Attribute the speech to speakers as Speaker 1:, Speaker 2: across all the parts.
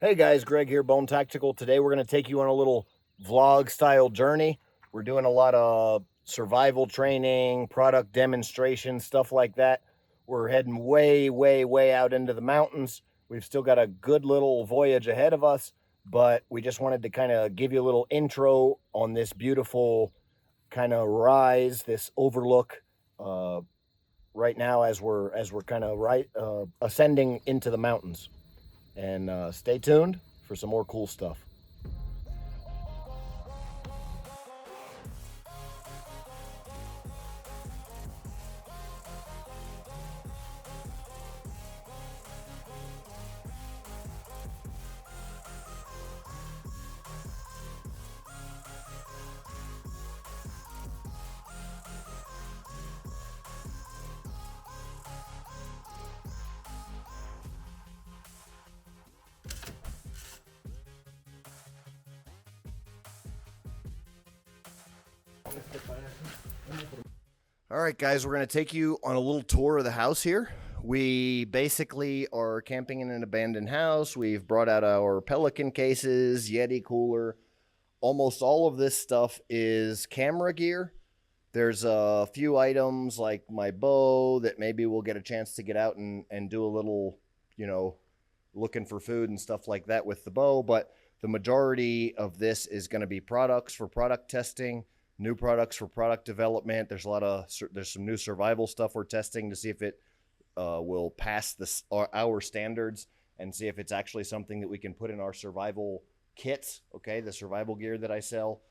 Speaker 1: Hey guys, Greg here, Bone Tactical. Today we're going to take you on a little vlog style journey. We're doing a lot of survival training, product demonstration, stuff like that. We're heading way out into the mountains. We've still got a good little voyage ahead of us, but we just wanted to kind of give you a little intro on this beautiful kind of rise, this overlook right now as we're kind of ascending into the mountains. And stay tuned for some more cool stuff. All right, guys, we're going to take you on a little tour of the house here. We basically are camping in an abandoned house. We've brought out our Pelican cases, Yeti cooler. Almost all of this stuff is camera gear. There's a few items like my bow that maybe we'll get a chance to get out and do a little, looking for food and stuff like that with the bow. But the majority of this is going to be products for product testing, new products for product development. There's some new survival stuff we're testing to see if it will pass our standards and see if it's actually something that we can put in our survival kits. Okay, the survival gear that I sell.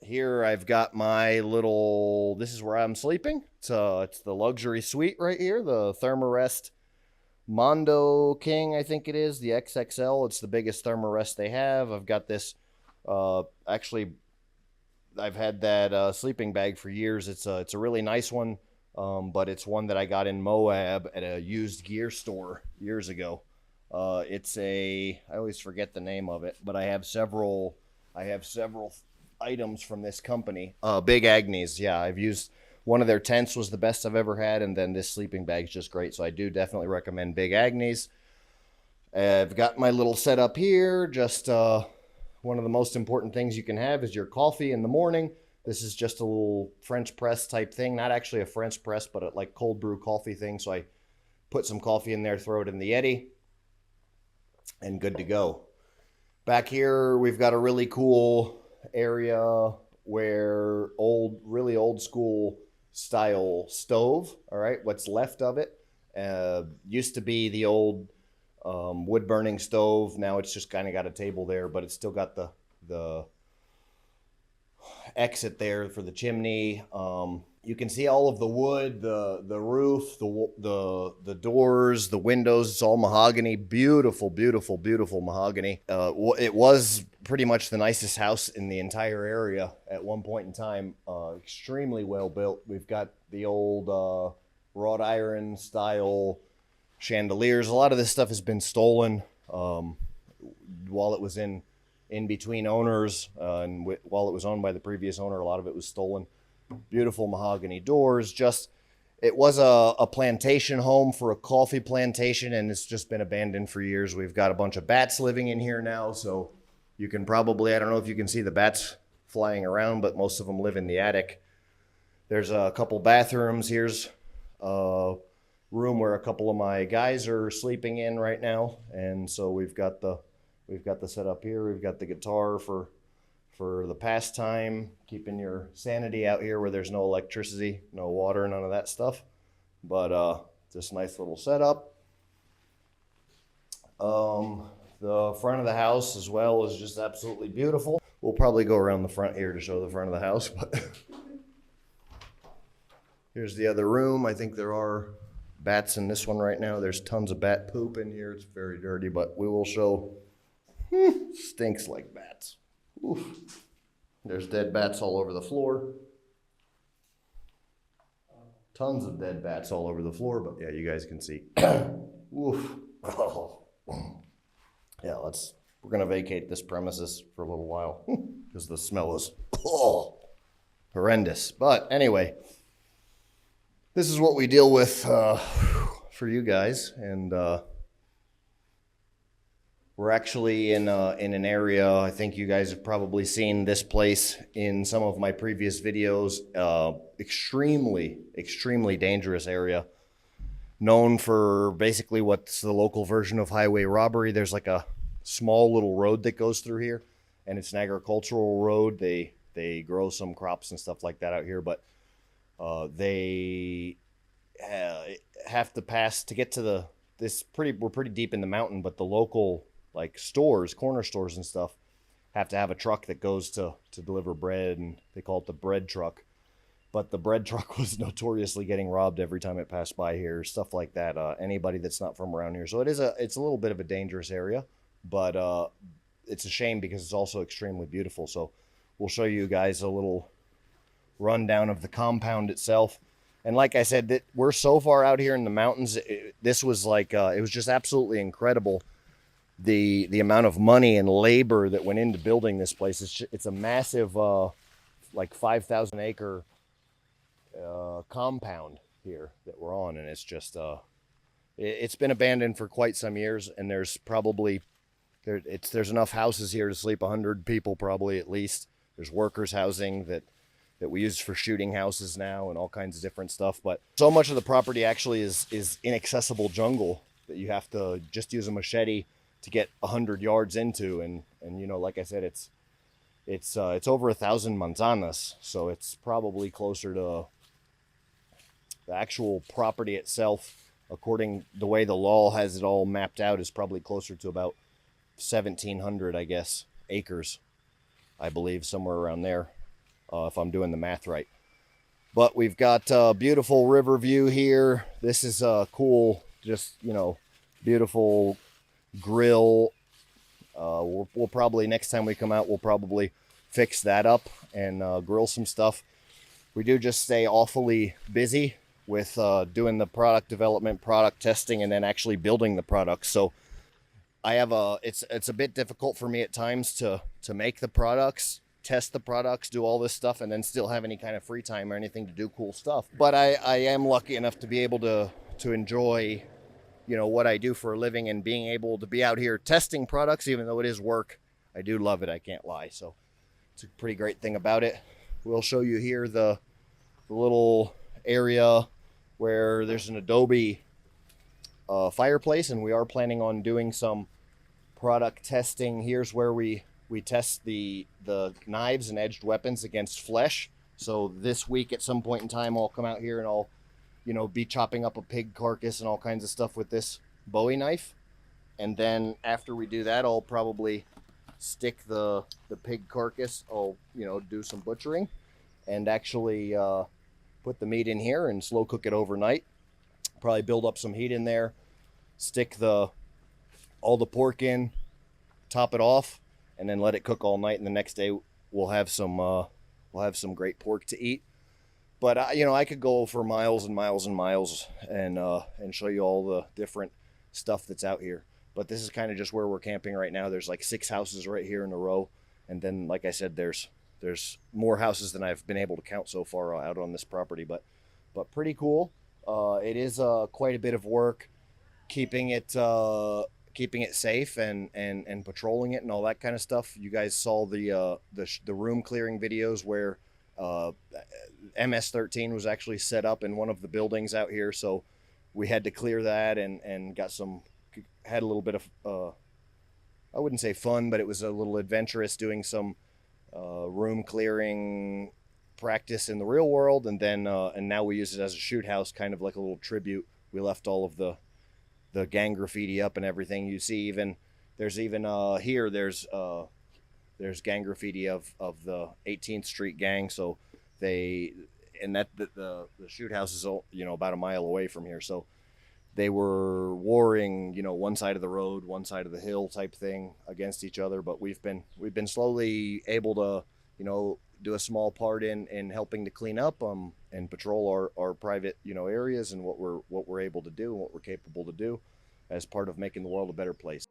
Speaker 1: Here I've got my little. This is where I'm sleeping. It's the luxury suite right here, the Thermarest Mondo King, I think it is, the XXL. It's the biggest Thermarest they have. I've got this. Actually, I've had that sleeping bag for years. It's a really nice one, but it's one that I got in Moab at a used gear store years ago. I always forget the name of it, but I have several items from this company. Big Agnes, yeah, I've used. One of their tents was the best I've ever had, and then this sleeping bag is just great. So I do definitely recommend Big Agnes. I've got my little setup here. Just one of the most important things you can have is your coffee in the morning. This is just a little French press type thing. Not actually a French press, but a like cold brew coffee thing. So I put some coffee in there, throw it in the Yeti, and good to go. Back here, we've got a really cool area where really old school style stove. All right, what's left of it used to be the old wood burning stove. Now it's just kind of got a table there, but it's still got the exit there for the chimney. You can see all of the wood, the roof, the doors, the windows. It's all mahogany. Beautiful mahogany. It was pretty much the nicest house in the entire area at one point in time. Extremely well built. We've got the old wrought iron style chandeliers. A lot of this stuff has been stolen while it was in between owners, and while it was owned by the previous owner, a lot of it was stolen. Beautiful mahogany doors. It was a plantation home for a coffee plantation, and it's just been abandoned for years. We've got a bunch of bats living in here now, so you can probably, I don't know if you can see the bats flying around, but most of them live in the attic. There's a couple bathrooms. Here's a room where a couple of my guys are sleeping in right now, and so we've got the setup here. We've got the guitar for the pastime, keeping your sanity out here where there's no electricity, no water, none of that stuff. But just nice little setup. The front of the house as well is just absolutely beautiful. We'll probably go around the front here to show the front of the house, but here's the other room. I think there are bats in this one right now. There's tons of bat poop in here. It's very dirty, but we will show. Stinks like bats. Oof. There's dead bats all over the floor. Tons of dead bats all over the floor, but yeah, you guys can see. Oof. Yeah, we're going to vacate this premises for a little while because the smell is horrendous. But anyway, this is what we deal with for you guys. And we're actually in an area, I think you guys have probably seen this place in some of my previous videos. Extremely, extremely dangerous area. Known for basically what's the local version of highway robbery. There's like a small little road that goes through here, and it's an agricultural road. They grow some crops and stuff like that out here, but they have to pass to get to we're pretty deep in the mountain, but the local like stores, corner stores and stuff, have to have a truck that goes to deliver bread, and they call it the bread truck. But the bread truck was notoriously getting robbed every time it passed by here, stuff like that. Anybody that's not from around here. So it's a little bit of a dangerous area, but it's a shame because it's also extremely beautiful. So we'll show you guys a little rundown of the compound itself. And like I said, that we're so far out here in the mountains. This was like, it was just absolutely incredible. The amount of money and labor that went into building this place. It's a massive, like 5,000 acre compound here that we're on, and it's just it's been abandoned for quite some years, and there's probably there's enough houses here to sleep 100 people probably at least. There's workers housing that we use for shooting houses now and all kinds of different stuff. But so much of the property actually is inaccessible jungle that you have to just use a machete to get 100 yards into, and you know, like I said, it's over 1,000 manzanas, so it's probably closer to the actual property itself, according the way the law has it all mapped out, is probably closer to about 1,700, I guess, acres, I believe, somewhere around there, if I'm doing the math right. But we've got a beautiful river view here. This is a cool, just, you know, beautiful grill. We'll probably, next time we come out, we'll probably fix that up and grill some stuff. We do just stay awfully busy with doing the product development, product testing, and then actually building the products. So I have it's a bit difficult for me at times to make the products, test the products, do all this stuff, and then still have any kind of free time or anything to do cool stuff. But I am lucky enough to be able to enjoy, you know, what I do for a living, and being able to be out here testing products, even though it is work. I do love it, I can't lie. So it's a pretty great thing about it. We'll show you here the little area where there's an adobe fireplace, and we are planning on doing some product testing. Here's where we test the knives and edged weapons against flesh. So this week at some point in time, I'll come out here and I'll, you know, be chopping up a pig carcass and all kinds of stuff with this Bowie knife. And then after we do that, I'll probably stick the pig carcass. I'll, you know, do some butchering and actually put the meat in here and slow cook it overnight. Probably build up some heat in there, stick all the pork in, top it off, and then let it cook all night. And the next day we'll have some great pork to eat. But you know, I could go for miles and miles and miles and show you all the different stuff that's out here. But this is kind of just where we're camping right now. There's like 6 houses right here in a row, and then, like I said, there's more houses than I've been able to count so far out on this property. But pretty cool. It is quite a bit of work keeping it safe and patrolling it and all that kind of stuff. You guys saw the room clearing videos where MS-13 was actually set up in one of the buildings out here, so we had to clear that and had a little bit of I wouldn't say fun, but it was a little adventurous doing some room clearing practice in the real world, and then and now we use it as a shoot house, kind of like a little tribute. We left all of the gang graffiti up and everything. You see, there's here there's gang graffiti of the 18th Street gang. So the shoot house is, you know, about a mile away from here. So they were warring, you know, one side of the road, one side of the hill type thing against each other. But we've been slowly able to, you know, do a small part in helping to clean up and patrol our private, you know, areas, and what we're able to do and what we're capable to do as part of making the world a better place.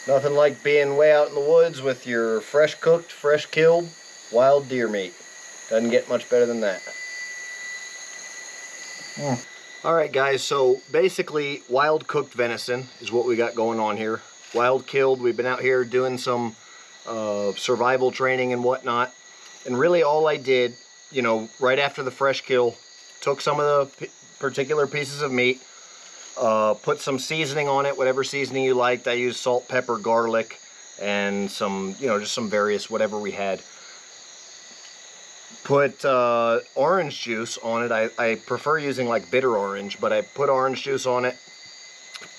Speaker 1: Nothing like being way out in the woods with your fresh cooked, fresh killed wild deer meat. Doesn't get much better than that. Alright guys, so basically wild cooked venison is what we got going on here. Wild killed, we've been out here doing some survival training and whatnot. And really all I did, you know, right after the fresh kill, took some of the particular pieces of meat, put some seasoning on it, whatever seasoning you liked. I used salt, pepper, garlic, and some, you know, just some various whatever we had. Put orange juice on it. I prefer using like bitter orange, but I put orange juice on it.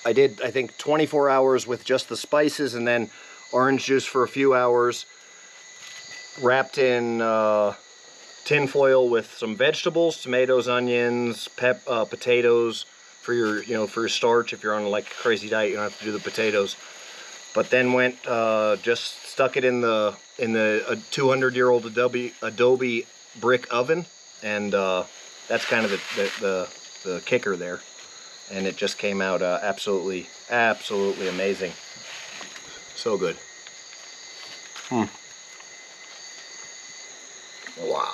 Speaker 1: I did, I think, 24 hours with just the spices and then orange juice for a few hours, wrapped in tin foil with some vegetables, tomatoes, onions, potatoes for your, you know, for your starch. If you're on like a crazy diet, you don't have to do the potatoes. But then went just stuck it in the 200-year-old Adobe brick oven, and that's kind of the kicker there. And it just came out absolutely amazing. So good. Wow.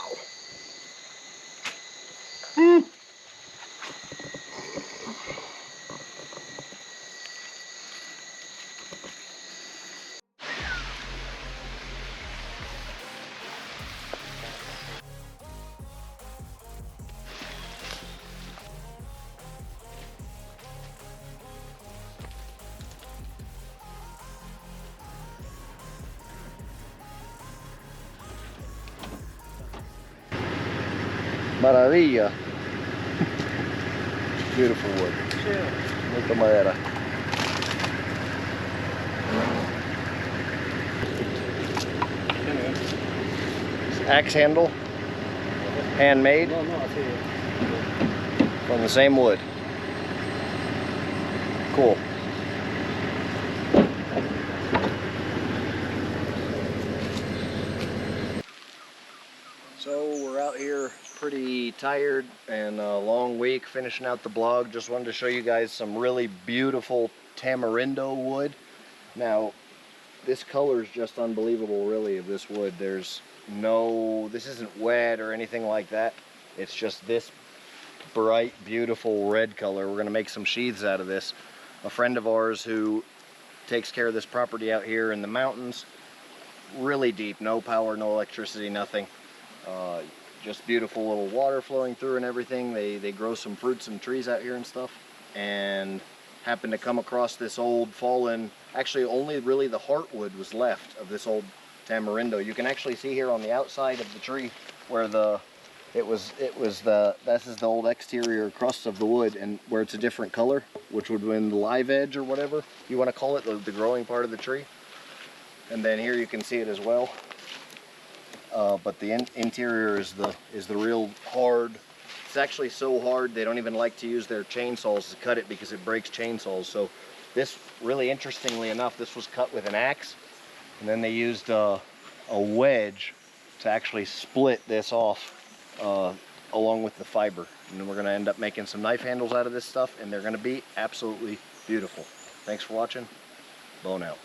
Speaker 1: Maravilla. Beautiful wood. Mucha madera. Axe handle, handmade, from the same wood. Cool. So we're out here pretty tired and a long week finishing out the blog. Just wanted to show you guys some really beautiful tamarindo wood. Now, this color is just unbelievable, really, of this wood. There's no, this isn't wet or anything like that. It's just this bright, beautiful red color. We're gonna make some sheaths out of this. A friend of ours who takes care of this property out here in the mountains, really deep, no power, no electricity, nothing. Just beautiful little water flowing through and everything. They grow some fruits and trees out here and stuff, and happened to come across this old fallen, actually only really the heartwood was left of this old tamarindo. You can actually see here on the outside of the tree where this is the old exterior crust of the wood, and where it's a different color, which would be the live edge or whatever you want to call it, the growing part of the tree. And then here you can see it as well. But the interior is the real hard. It's actually so hard they don't even like to use their chainsaws to cut it because it breaks chainsaws. So this, really interestingly enough, this was cut with an axe, and then they used a wedge to actually split this off along with the fiber. And then we're going to end up making some knife handles out of this stuff, and they're going to be absolutely beautiful. Thanks for watching. Bone out.